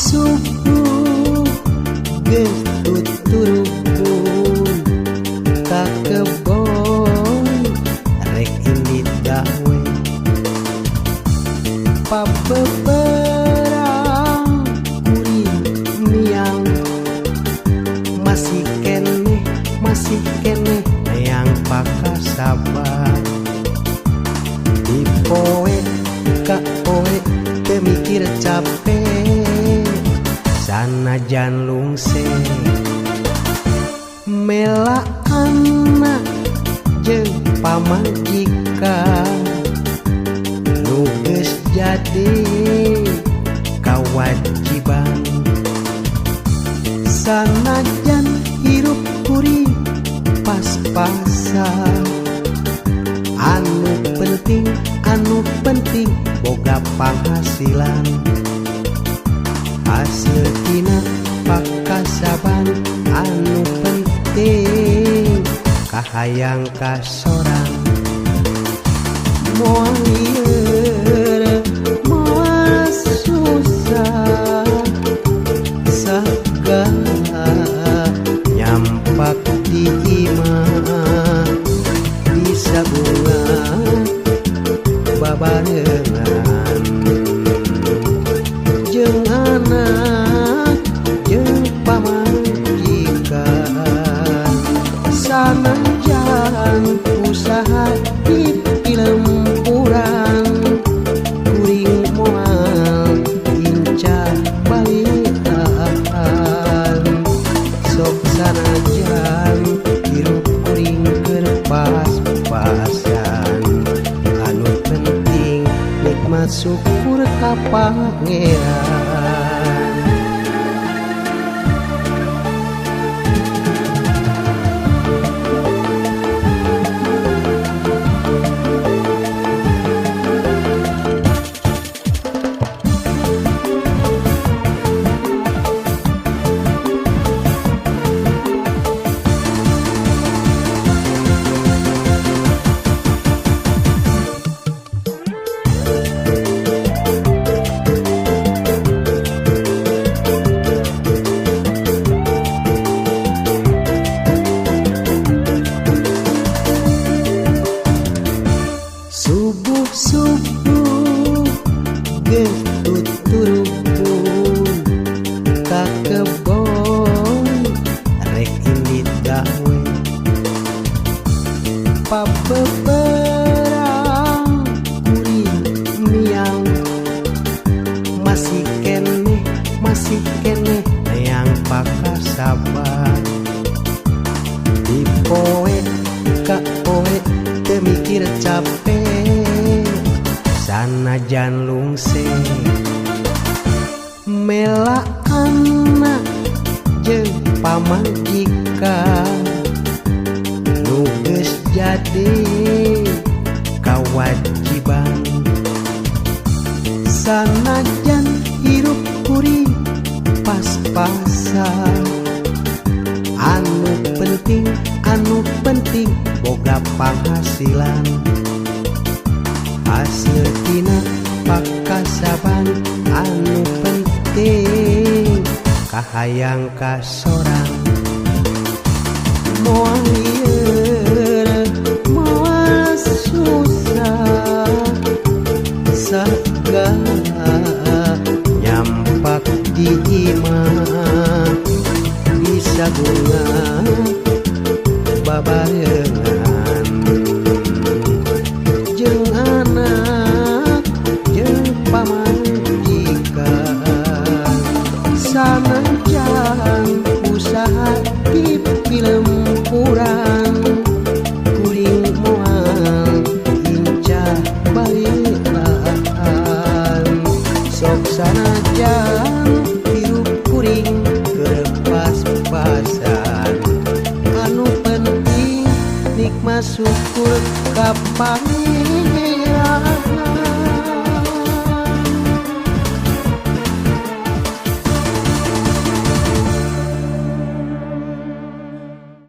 Subuh-subuh geus tuturupun ka kebon rek indit gawe pabeberang kuring miang masih keneh yang pakasabar di poe ka poe teu mikir capek sanajan lungse mela anak jeung pamajikan nu geus jadi kawajiban sanajan hirup kuring pas-pasan anu penting boga penghasilan hasil tina pakasaban anu penting kahayang kasorang moal lieur moal susah sagala nyampak di imah bisa bunga babarengan jeung anak jeung pamajikan sanajan usaha di lempuran kuring moal lincah balikan sok sanajan hirup kuring keur pas-pasan anu penting nikmat syukur ka Pangeran. Subuh-subuh geus tuturupun ka kebon rek indit gawe pabeberang kuring miang masih keneh yang pakasabar di poe ka poe teu mikir capek sanajan lungse mela anak jeung pamajikan nu geus jadi kawajiban sanajan hirup kuring pas-pasan anu penting boga penghasilan hasil tina pakasaban anu penting kahayang kasorang moal lieur moal susah sagala nyampak di imah bisa bunga babareungan